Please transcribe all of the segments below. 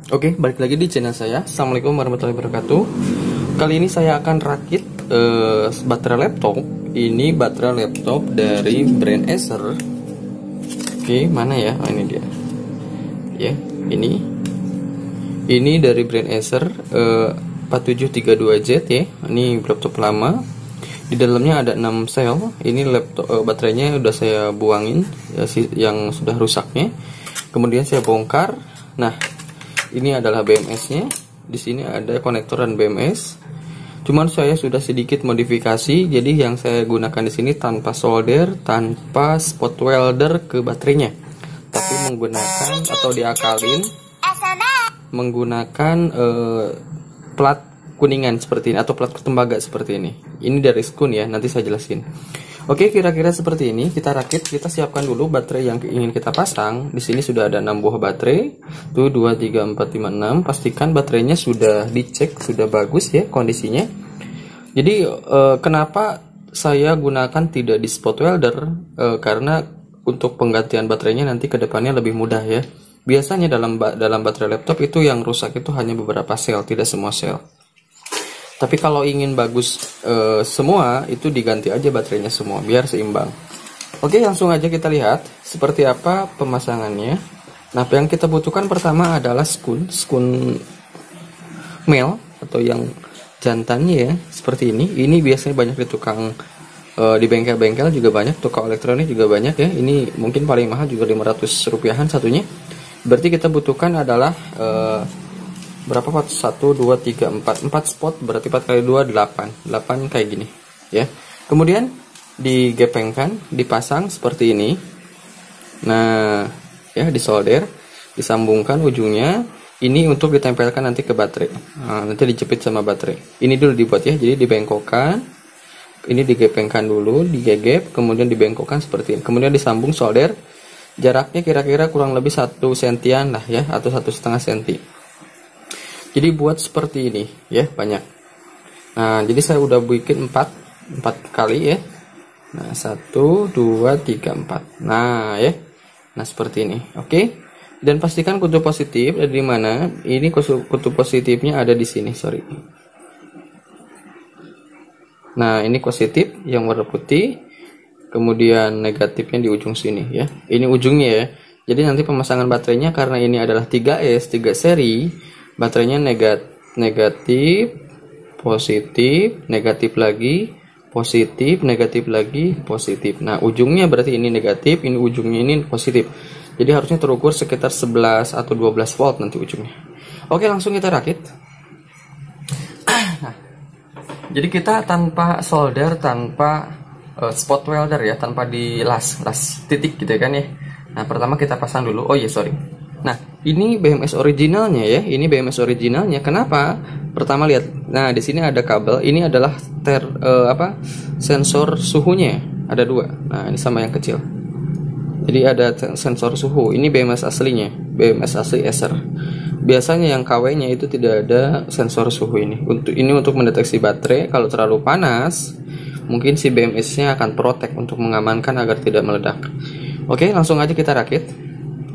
Oke, balik lagi di channel saya. Assalamualaikum warahmatullahi wabarakatuh. Kali ini saya akan rakit baterai laptop. Ini baterai laptop dari brand Acer. Oke, mana ya? Oh, ini dia. Ya, ini dari brand Acer 4732Z ya. Ini laptop lama. Di dalamnya ada 6 sel. Ini laptop baterainya udah saya buangin ya, yang sudah rusaknya. Kemudian saya bongkar. Nah, ini adalah BMS-nya. Di sini ada konektor dan BMS. Cuman saya sudah sedikit modifikasi. Jadi yang saya gunakan di sini tanpa solder, tanpa spot welder ke baterainya, tapi menggunakan atau diakalin menggunakan plat kuningan seperti ini atau plat tembaga seperti ini. Ini dari Skun ya, nanti saya jelasin. Oke, kira-kira seperti ini kita rakit. Kita siapkan dulu baterai yang ingin kita pasang. Di sini sudah ada 6 buah baterai. Tuh 2 3 4 5 6. Pastikan baterainya sudah dicek, sudah bagus ya kondisinya. Jadi kenapa saya gunakan tidak di spot welder? Karena untuk penggantian baterainya nanti ke depannya lebih mudah ya. Biasanya dalam baterai laptop itu yang rusak itu hanya beberapa sel, tidak semua sel. Tapi kalau ingin bagus semua, itu diganti aja baterainya semua biar seimbang. Oke, langsung aja kita lihat seperti apa pemasangannya. Nah, yang kita butuhkan pertama adalah skun male atau yang jantannya ya, seperti ini. Ini biasanya banyak di tukang di bengkel-bengkel juga banyak, toko elektronik juga banyak ya. Ini mungkin paling mahal juga 500 rupiahan satunya. Berarti kita butuhkan adalah berapa pot? 1, 2, 3, 4 spot, berarti 4 kali 2 8 kayak gini ya. Kemudian digepengkan, dipasang seperti ini. Nah ya, disolder, disambungkan ujungnya. Ini untuk ditempelkan nanti ke baterai. Nah, nanti dijepit sama baterai. Ini dulu dibuat ya, jadi dibengkokkan. Ini digepengkan dulu, digegep, kemudian dibengkokkan seperti ini. Kemudian disambung solder. Jaraknya kira-kira kurang lebih 1 sentian lah ya, atau 1,5 senti. Jadi buat seperti ini ya, banyak. Nah, jadi saya udah bikin 4 kali ya. Nah, 1 2 3 4. Nah, ya. Nah, seperti ini. Oke. Dan pastikan kutub positif ada di mana? Ini kutub positifnya ada di sini, sorry. Nah, ini positif yang warna putih. Kemudian negatifnya di ujung sini ya. Ini ujungnya ya. Jadi nanti pemasangan baterainya karena ini adalah 3S, 3 seri. Baterainya negatif, positif, negatif lagi, positif, negatif lagi, positif. Nah, ujungnya berarti ini negatif, ini ujungnya ini positif. Jadi harusnya terukur sekitar 11 atau 12 volt nanti ujungnya. Oke, langsung kita rakit. Nah, jadi kita tanpa solder, tanpa spot welder ya, tanpa di las titik gitu kan ya. Nah, pertama kita pasang dulu. Oh iya, sorry. Nah, ini BMS originalnya ya. Ini BMS originalnya. Kenapa? Pertama lihat. Nah, di sini ada kabel. Ini adalah sensor suhunya. Ada 2. Nah, ini sama yang kecil. Jadi ada sensor suhu. Ini BMS aslinya. BMS asli Acer. Biasanya yang KW-nya itu tidak ada sensor suhu ini. Untuk mendeteksi baterai kalau terlalu panas, mungkin si BMS-nya akan protek untuk mengamankan agar tidak meledak. Oke, langsung aja kita rakit.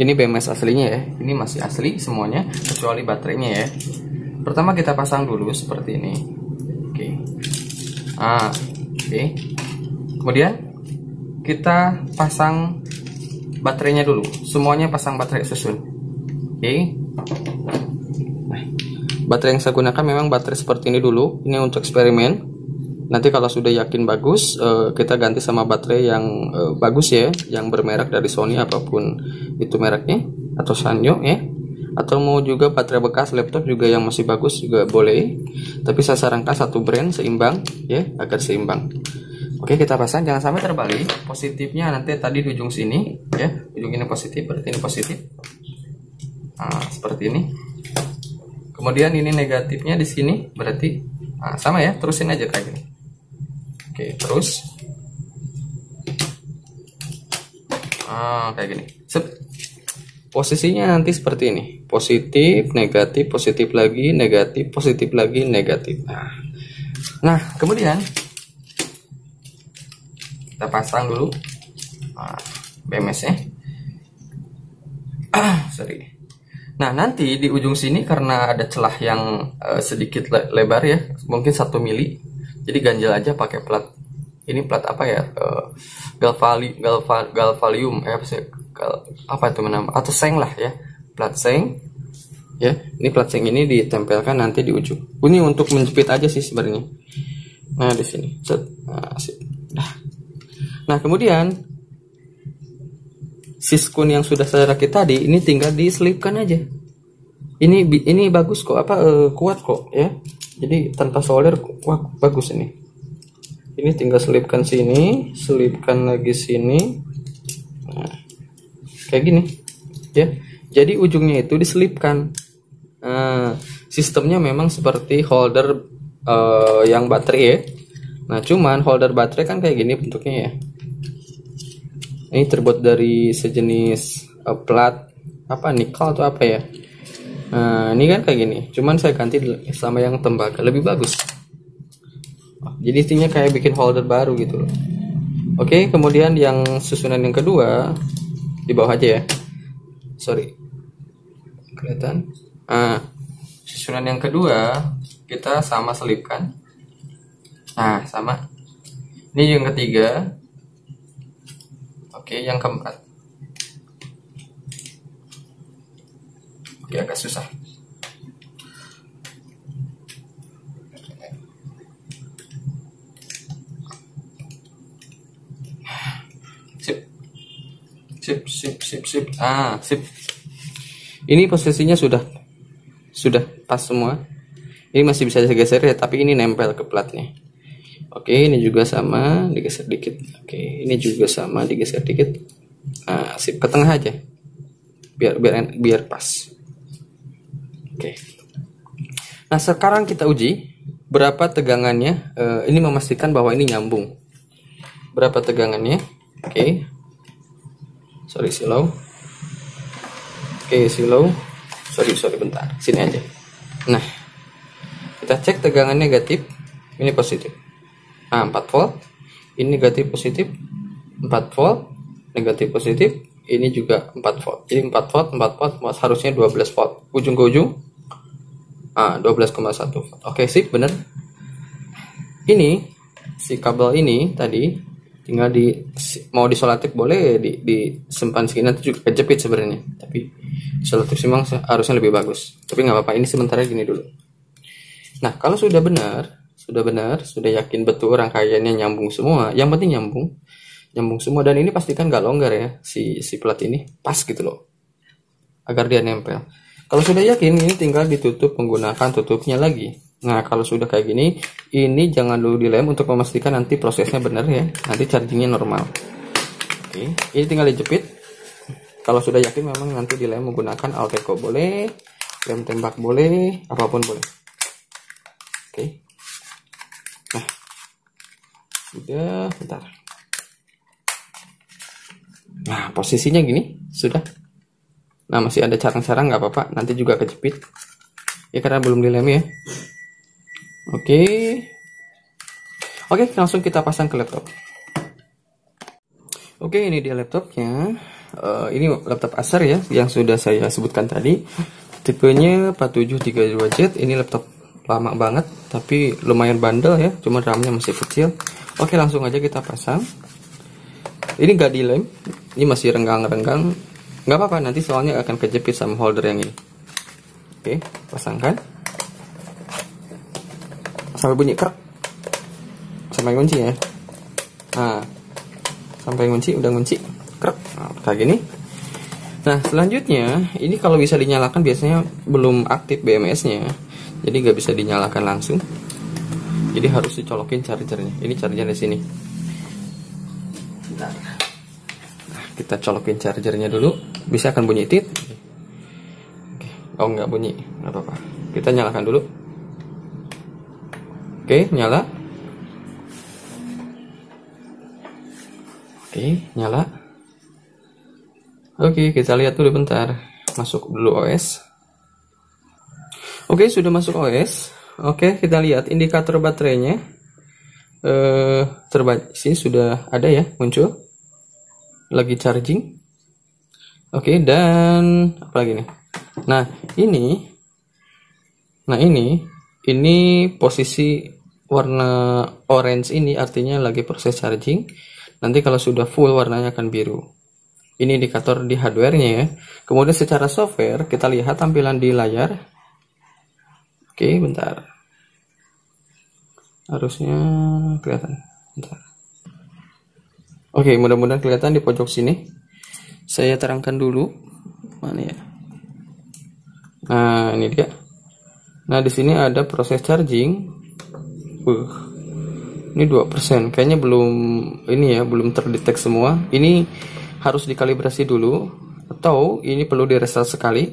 Ini BMS aslinya ya. Ini masih asli semuanya kecuali baterainya ya. Pertama kita pasang dulu seperti ini. Oke. Oke. Kemudian kita pasang baterainya dulu. Semuanya pasang baterai susun. Oke. Nah, baterai yang saya gunakan memang baterai seperti ini dulu. Ini untuk eksperimen. Nanti kalau sudah yakin bagus, kita ganti sama baterai yang bagus ya, yang bermerek dari Sony apapun itu mereknya, atau Sanyo ya. Atau mau juga baterai bekas laptop juga yang masih bagus juga boleh. Tapi saya sarankan satu brand seimbang ya, agar seimbang. Oke, kita pasang, jangan sampai terbalik. Positifnya nanti tadi di ujung sini ya, ujung ini positif, berarti ini positif. Nah, seperti ini. Kemudian ini negatifnya di sini, berarti sama ya, terusin aja kayak gini. Oke, terus kayak gini. Posisinya nanti seperti ini. Positif, negatif, positif lagi, negatif, positif lagi, negatif. Nah, kemudian kita pasang dulu BMS-nya. Sorry. Nah, nanti di ujung sini karena ada celah yang sedikit lebar ya, mungkin 1 mili. Jadi ganjel aja pakai plat. Ini plat apa ya? Galvalium, apa sih? Apa itu namanya? Atau seng lah ya. Plat seng. Ya, ini plat seng ini ditempelkan nanti di ujung. Ini untuk menjepit aja sih sebenarnya. Nah, di sini. Nah, kemudian siskun yang sudah saya rakit tadi ini tinggal diselipkan aja. Ini bagus kok, kuat kok ya. Jadi tanpa solder kuat, bagus ini. Ini tinggal selipkan sini, selipkan lagi sini. Nah, kayak gini ya. Jadi ujungnya itu diselipkan. Sistemnya memang seperti holder yang baterai ya. Nah, cuman holder baterai kan kayak gini bentuknya ya. Ini terbuat dari sejenis plat apa, nikel atau apa ya. Nah, ini kan kayak gini. Cuman saya ganti sama yang tembaga, lebih bagus. Jadi intinya kayak bikin holder baru gitu loh. Oke, kemudian yang susunan yang kedua di bawah aja ya. Sorry, kelihatan. Susunan yang kedua kita sama selipkan. Nah, sama. Ini yang ketiga. Oke, yang keempat. Oke, agak susah. Sip. Sip. Ini posisinya sudah pas semua. Ini masih bisa digeser ya, tapi ini nempel ke platnya. Oke, ini juga sama, digeser dikit. Oke, ini juga sama, digeser dikit. Nah, sip, ke tengah aja. Biar pas. Oke. Nah, sekarang kita uji berapa tegangannya. Ini memastikan bahwa ini nyambung. Berapa tegangannya? Oke. Sorry, slow. Oke, slow. Sorry, bentar. Sini aja. Nah, kita cek tegangan negatif. Ini positif. 4 volt. Ini negatif positif. 4 volt. Negatif positif. Ini juga 4 volt. Jadi 4 volt, harusnya 12 volt. Ujung ke ujung. 12,1 volt. Oke, sip, bener. Ini si kabel ini tadi tinggal mau disolatif boleh, disimpan segini, nanti juga kejepit sebenarnya, tapi disolatif memang harusnya lebih bagus, tapi nggak apa-apa, ini sementara gini dulu. Nah, kalau sudah benar, sudah yakin betul rangkaiannya nyambung semua, yang penting nyambung semua, dan ini pastikan nggak longgar ya, si plat ini pas gitu loh, agar dia nempel. Kalau sudah yakin, ini tinggal ditutup menggunakan tutupnya lagi. Nah, kalau sudah kayak gini, ini jangan dulu dilem untuk memastikan nanti prosesnya benar ya. Nanti chargingnya normal. Oke, ini tinggal dijepit. Kalau sudah yakin memang nanti dilem menggunakan Alteco boleh, lem tembak boleh, apapun boleh. Oke. Nah, sudah, bentar. Nah, posisinya gini, sudah. Nah, masih ada carang-carang, nggak apa-apa, nanti juga kejepit. Ya, karena belum dilem ya. Oke, langsung kita pasang ke laptop. Oke, ini dia laptopnya. Ini laptop Acer ya, yang sudah saya sebutkan tadi. Tipenya 4732Z. Ini laptop lama banget, tapi lumayan bandel ya. Cuma RAM-nya masih kecil. Oke, langsung aja kita pasang. Ini nggak dilem, ini masih renggang-renggang. Nggak apa-apa, nanti soalnya akan kejepit sama holder yang ini. Oke, pasangkan. Sampai bunyi krek, sampai kunci ya. Nah, sampai kunci, udah kunci, krek, nah, kayak gini. Nah, selanjutnya ini kalau bisa dinyalakan biasanya belum aktif BMS-nya, jadi nggak bisa dinyalakan langsung. Jadi harus dicolokin chargernya. Ini charger di sini. Nah, kita colokin chargernya dulu. Bisa akan bunyi tit. Oh, nggak bunyi, nggak apa-apa. Kita nyalakan dulu. Oke, nyala. Oke, nyala. Oke, kita lihat dulu bentar. Masuk dulu OS. Oke, sudah masuk OS. Oke, kita lihat indikator baterainya. Sini sudah ada ya, muncul. Lagi charging. Oke, dan apa lagi nih? Nah, ini posisi warna orange ini artinya lagi proses charging. Nanti kalau sudah full warnanya akan biru. Ini indikator di hardware-nya ya. Kemudian secara software kita lihat tampilan di layar. Oke, bentar. Harusnya kelihatan. Bentar. Oke, mudah-mudahan kelihatan di pojok sini. Saya terangkan dulu. Mana ya? Nah, ini dia. Nah, di sini ada proses charging. Ini 2%. Kayaknya belum terdetek semua. Ini harus dikalibrasi dulu, atau ini perlu direset sekali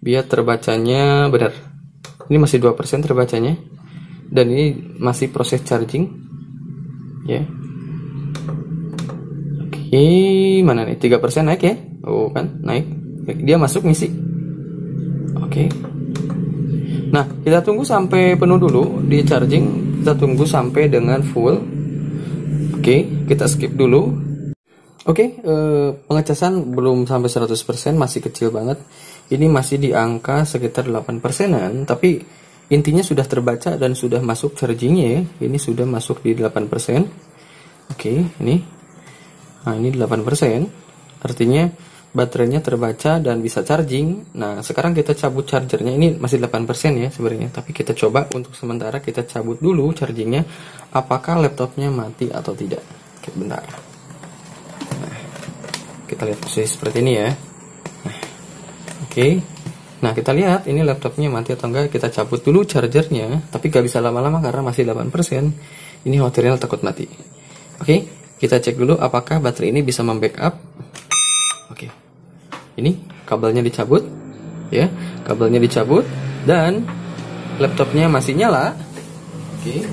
biar terbacanya benar. Ini masih 2% terbacanya, dan ini masih proses charging ya. Oke, mana nih? 3% naik ya. Oh kan, naik. Dia masuk ngisi. Oke. Nah, kita tunggu sampai penuh dulu di charging. Kita tunggu sampai dengan full. Oke, kita skip dulu. Oke, pengecasan belum sampai 100%, masih kecil banget. Ini masih di angka sekitar 8%-an, tapi intinya sudah terbaca dan sudah masuk chargingnya ya. Ini sudah masuk di 8%. Oke, ini. Nah, ini 8%. Artinya baterainya terbaca dan bisa charging. Nah, sekarang kita cabut chargernya. Ini masih 8% ya sebenarnya, tapi kita coba untuk sementara kita cabut dulu chargingnya. Apakah laptopnya mati atau tidak? Oke, bentar. Nah, kita lihat posisi seperti ini ya. Nah, oke. Nah, kita lihat ini laptopnya mati atau enggak. Kita cabut dulu chargernya, tapi gak bisa lama-lama karena masih 8%. Ini khawatirnya takut mati. Oke, kita cek dulu apakah baterai ini bisa membackup. Oke, ini kabelnya dicabut ya, kabelnya dicabut dan laptopnya masih nyala. Oke,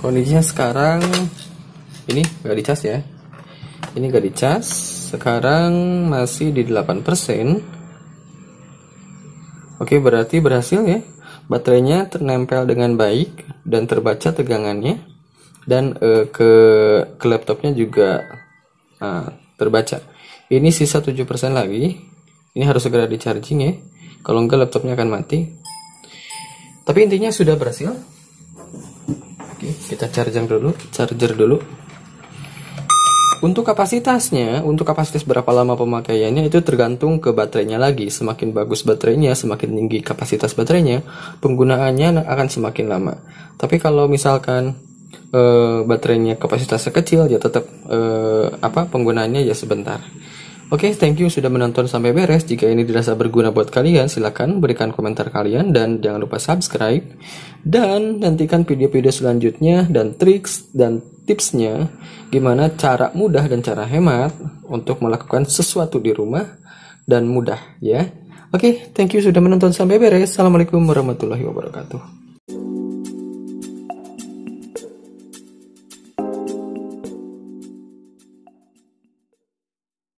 kondisinya sekarang ini gak dicas ya, ini gak dicas, sekarang masih di 8%. Oke, berarti berhasil ya, baterainya ternempel dengan baik dan terbaca tegangannya, dan ke laptopnya juga terbaca. Ini sisa 7% lagi. Ini harus segera di charging ya. Kalau enggak laptopnya akan mati. Tapi intinya sudah berhasil. Oke, kita charger dulu. Untuk kapasitasnya, untuk kapasitas berapa lama pemakaiannya itu tergantung ke baterainya lagi. Semakin bagus baterainya, semakin tinggi kapasitas baterainya, penggunaannya akan semakin lama. Tapi kalau misalkan baterainya kapasitasnya kecil, ya tetap penggunaannya ya sebentar. Oke, thank you sudah menonton sampai beres. Jika ini dirasa berguna buat kalian, silakan berikan komentar kalian dan jangan lupa subscribe. Dan nantikan video-video selanjutnya dan triks dan tipsnya gimana cara mudah dan cara hemat untuk melakukan sesuatu di rumah dan mudah ya. Oke, thank you sudah menonton sampai beres. Assalamualaikum warahmatullahi wabarakatuh.